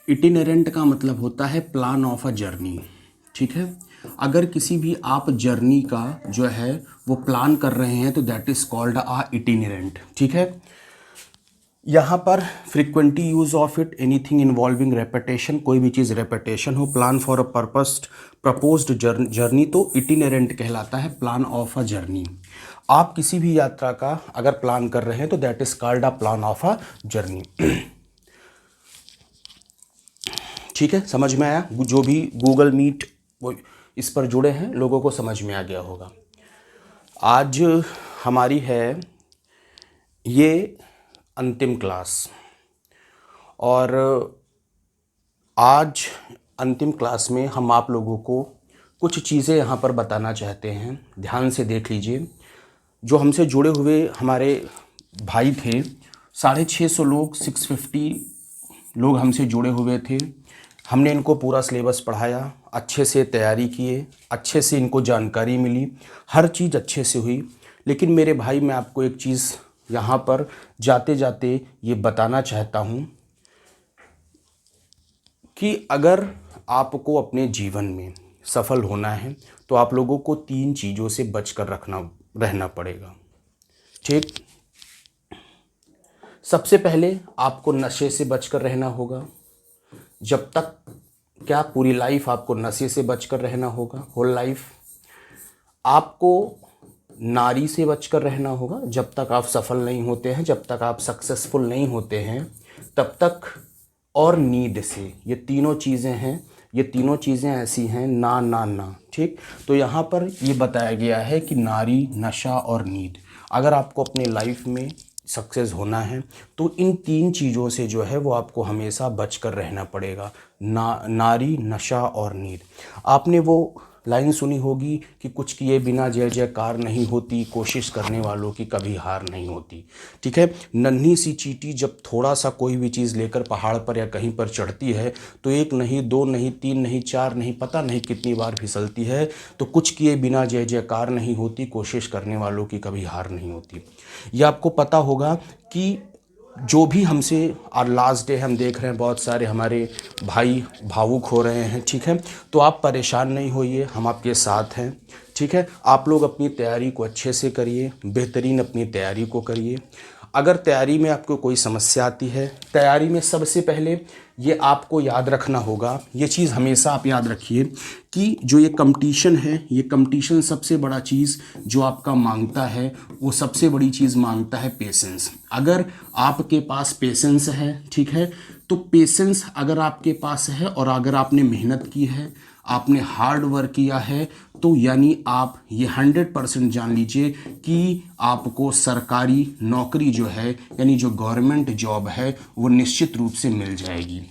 इटिनेरेंट का मतलब होता है प्लान ऑफ अ जर्नी। ठीक है, अगर किसी भी आप जर्नी का जो है वो प्लान कर रहे हैं तो दैट इज कॉल्ड आ इटिनेरेंट। ठीक है, यहाँ पर frequently use of it, anything involving repetition, कोई भी चीज़ रेपिटेशन हो, plan for a purpose proposed journey, तो इटिनेरेंट कहलाता है प्लान ऑफ अ जर्नी। आप किसी भी यात्रा का अगर प्लान कर रहे हैं तो that is called a plan of a journey. ठीक है, समझ में आया? जो भी गूगल मीट वो इस पर जुड़े हैं लोगों को समझ में आ गया होगा। आज हमारी है ये अंतिम क्लास, और आज अंतिम क्लास में हम आप लोगों को कुछ चीज़ें यहाँ पर बताना चाहते हैं। ध्यान से देख लीजिए। जो हमसे जुड़े हुए हमारे भाई थे, 650 लोग, 650 लोग हमसे जुड़े हुए थे। हमने इनको पूरा सिलेबस पढ़ाया, अच्छे से तैयारी किए, अच्छे से इनको जानकारी मिली, हर चीज़ अच्छे से हुई। लेकिन मेरे भाई, मैं आपको एक चीज़ यहाँ पर जाते जाते ये बताना चाहता हूँ कि अगर आपको अपने जीवन में सफल होना है तो आप लोगों को 3 चीज़ों से बचकर रहना पड़ेगा। ठीक, सबसे पहले आपको नशे से बचकर रहना होगा। जब तक क्या पूरी लाइफ आपको नशे से बचकर रहना होगा, होल लाइफ। आपको नारी से बचकर रहना होगा, जब तक आप सफल नहीं होते हैं, जब तक आप सक्सेसफुल नहीं होते हैं तब तक। और नींद से, ये तीनों चीज़ें हैं, ये तीनों चीज़ें ऐसी हैं ना ना ना। ठीक, तो यहाँ पर ये बताया गया है कि नारी, नशा और नींद, अगर आपको अपने लाइफ में सक्सेस होना है तो इन 3 चीज़ों से जो है वो आपको हमेशा बचकर रहना पड़ेगा। नारी, नशा और नींद। आपने वो लाइन सुनी होगी कि कुछ किए बिना जय जयकार नहीं होती, कोशिश करने वालों की कभी हार नहीं होती। ठीक है, नन्ही सी चींटी जब थोड़ा सा कोई भी चीज़ लेकर पहाड़ पर या कहीं पर चढ़ती है तो 1 नहीं, 2 नहीं, 3 नहीं, 4 नहीं, पता नहीं कितनी बार फिसलती है। तो कुछ किए बिना जय जयकार नहीं होती, कोशिश करने वालों की कभी हार नहीं होती। ये आपको पता होगा कि जो भी हमसे, और लास्ट डे हम देख रहे हैं बहुत सारे हमारे भाई भावुक हो रहे हैं। ठीक है, तो आप परेशान नहीं होइए, हम आपके साथ हैं। ठीक है, आप लोग अपनी तैयारी को अच्छे से करिए, बेहतरीन अपनी तैयारी को करिए। अगर तैयारी में आपको कोई समस्या आती है, तैयारी में सबसे पहले ये आपको याद रखना होगा, ये चीज़ हमेशा आप याद रखिए कि जो ये कंपटीशन है, ये कंपटीशन सबसे बड़ा चीज़ जो आपका मांगता है, वो सबसे बड़ी चीज़ मांगता है पेशेंस। अगर आपके पास पेशेंस है, ठीक है, तो पेशेंस अगर आपके पास है और अगर आपने मेहनत की है, आपने हार्ड वर्क किया है, तो यानी आप ये 100% जान लीजिए कि आपको सरकारी नौकरी जो है, यानी जो गवर्नमेंट जॉब है, वो निश्चित रूप से मिल जाएगी।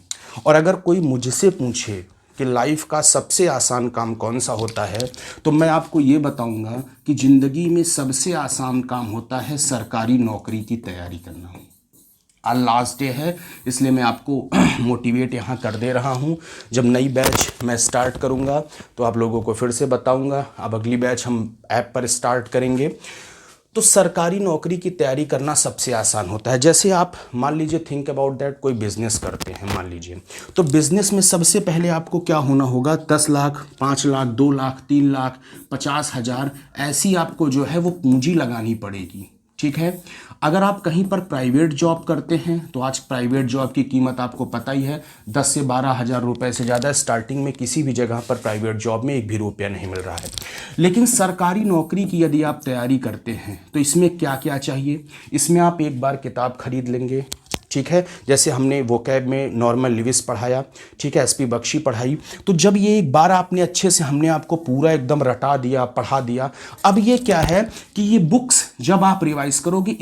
और अगर कोई मुझसे पूछे कि लाइफ का सबसे आसान काम कौन सा होता है, तो मैं आपको ये बताऊंगा कि ज़िंदगी में सबसे आसान काम होता है सरकारी नौकरी की तैयारी करना। आज लास्ट डे है, इसलिए मैं आपको मोटिवेट यहाँ कर दे रहा हूँ। जब नई बैच मैं स्टार्ट करूँगा तो आप लोगों को फिर से बताऊँगा। अब अगली बैच हम ऐप पर स्टार्ट करेंगे। तो सरकारी नौकरी की तैयारी करना सबसे आसान होता है। जैसे आप मान लीजिए, थिंक अबाउट दैट, कोई बिज़नेस करते हैं मान लीजिए, तो बिज़नेस में सबसे पहले आपको क्या होना होगा, 10 लाख, 5 लाख, 2 लाख, 3 लाख, 50,000 ऐसी आपको जो है वो पूंजी लगानी पड़ेगी। ठीक है, अगर आप कहीं पर प्राइवेट जॉब करते हैं तो आज प्राइवेट जॉब की कीमत आपको पता ही है, 10 से 12,000 रुपये से ज़्यादा स्टार्टिंग में किसी भी जगह पर प्राइवेट जॉब में 1 भी रुपया नहीं मिल रहा है। लेकिन सरकारी नौकरी की यदि आप तैयारी करते हैं तो इसमें क्या क्या चाहिए, इसमें आप एक बार किताब खरीद लेंगे। ठीक है, जैसे हमने वोकैब में नॉर्मन लिविस पढ़ाया, ठीक है, एसपी बख्शी पढ़ाई, तो जब ये एक बार आपने अच्छे से, हमने आपको पूरा एकदम रटा दिया, पढ़ा दिया, अब ये क्या है कि ये बुक्स जब आप रिवाइज करोगे,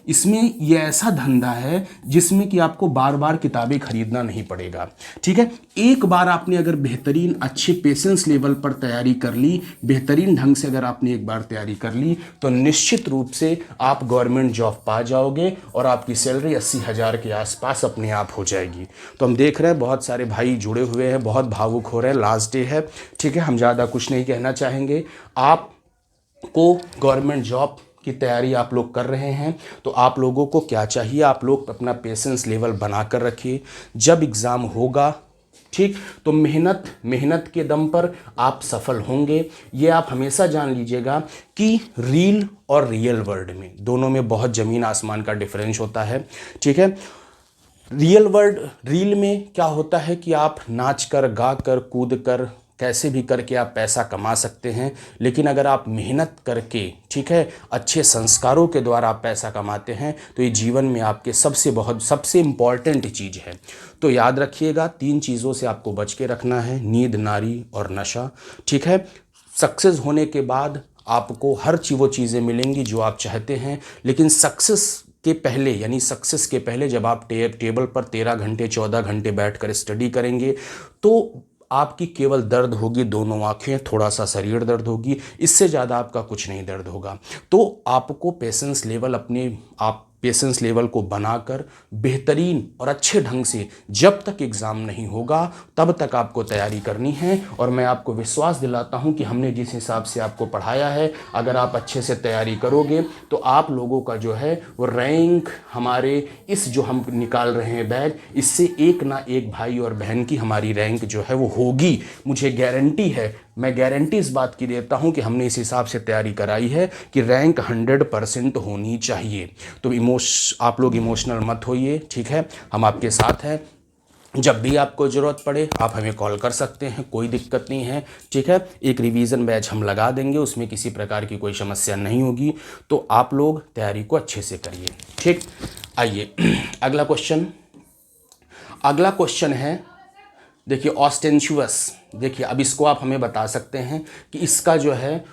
इसमें ये ऐसा धंधा है जिसमें कि आपको बार बार किताबें खरीदना नहीं पड़ेगा। ठीक है, एक बार आपने अगर बेहतरीन अच्छे पेशेंस लेवल पर तैयारी कर ली, बेहतरीन ढंग से अगर आपने एक बार तैयारी कर ली, तो निश्चित रूप से आप गवर्नमेंट जॉब पा जाओगे और आपकी सैलरी 80,000 के आसपास अपने आप हो जाएगी। तो हम देख रहे हैं बहुत सारे भाई जुड़े हुए हैं, बहुत भावुक हो रहे हैं, लास्ट डे है। ठीक है, हम ज़्यादा कुछ नहीं कहना चाहेंगे। आपको गवर्नमेंट जॉब की तैयारी आप लोग कर रहे हैं तो आप लोगों को क्या चाहिए, आप लोग अपना पेशेंस लेवल बना कर रखिए। जब एग्ज़ाम होगा, ठीक, तो मेहनत के दम पर आप सफल होंगे। ये आप हमेशा जान लीजिएगा कि रील और रियल वर्ल्ड में दोनों में बहुत ज़मीन आसमान का डिफरेंस होता है, ठीक है। रील में क्या होता है कि आप नाच कर, गा कर, कूद कर, कैसे भी करके आप पैसा कमा सकते हैं। लेकिन अगर आप मेहनत करके, ठीक है, अच्छे संस्कारों के द्वारा आप पैसा कमाते हैं तो ये जीवन में आपके सबसे इम्पॉर्टेंट चीज़ है। तो याद रखिएगा, 3 चीज़ों से आपको बच के रखना है, नींद, नारी और नशा, ठीक है। सक्सेस होने के बाद आपको वो चीज़ें मिलेंगी जो आप चाहते हैं, लेकिन सक्सेस के पहले जब आप टेबल पर 13 घंटे 14 घंटे बैठकर स्टडी करेंगे तो आपकी केवल दर्द होगी दोनों आंखें, थोड़ा सा शरीर दर्द होगी, इससे ज़्यादा आपका कुछ नहीं दर्द होगा। तो आपको पेशेंस लेवल को बनाकर बेहतरीन और अच्छे ढंग से जब तक एग्ज़ाम नहीं होगा तब तक आपको तैयारी करनी है। और मैं आपको विश्वास दिलाता हूं कि हमने जिस हिसाब से आपको पढ़ाया है, अगर आप अच्छे से तैयारी करोगे तो आप लोगों का जो है वो रैंक, हमारे इस जो हम निकाल रहे हैं बैच, इससे एक ना एक भाई और बहन की हमारी रैंक जो है वो होगी। मुझे गारंटी है, मैं गारंटी इस बात की देता हूं कि हमने इस हिसाब से तैयारी कराई है कि रैंक 100% होनी चाहिए। तो आप लोग इमोशनल मत होइए, ठीक है, हम आपके साथ हैं। जब भी आपको ज़रूरत पड़े आप हमें कॉल कर सकते हैं, कोई दिक्कत नहीं है, ठीक है। एक रिवीजन बैच हम लगा देंगे, उसमें किसी प्रकार की कोई समस्या नहीं होगी। तो आप लोग तैयारी को अच्छे से करिए, ठीक। आइए अगला क्वेश्चन है, देखिए ऑस्टेंशुअस। देखिए अब इसको आप हमें बता सकते हैं कि इसका जो है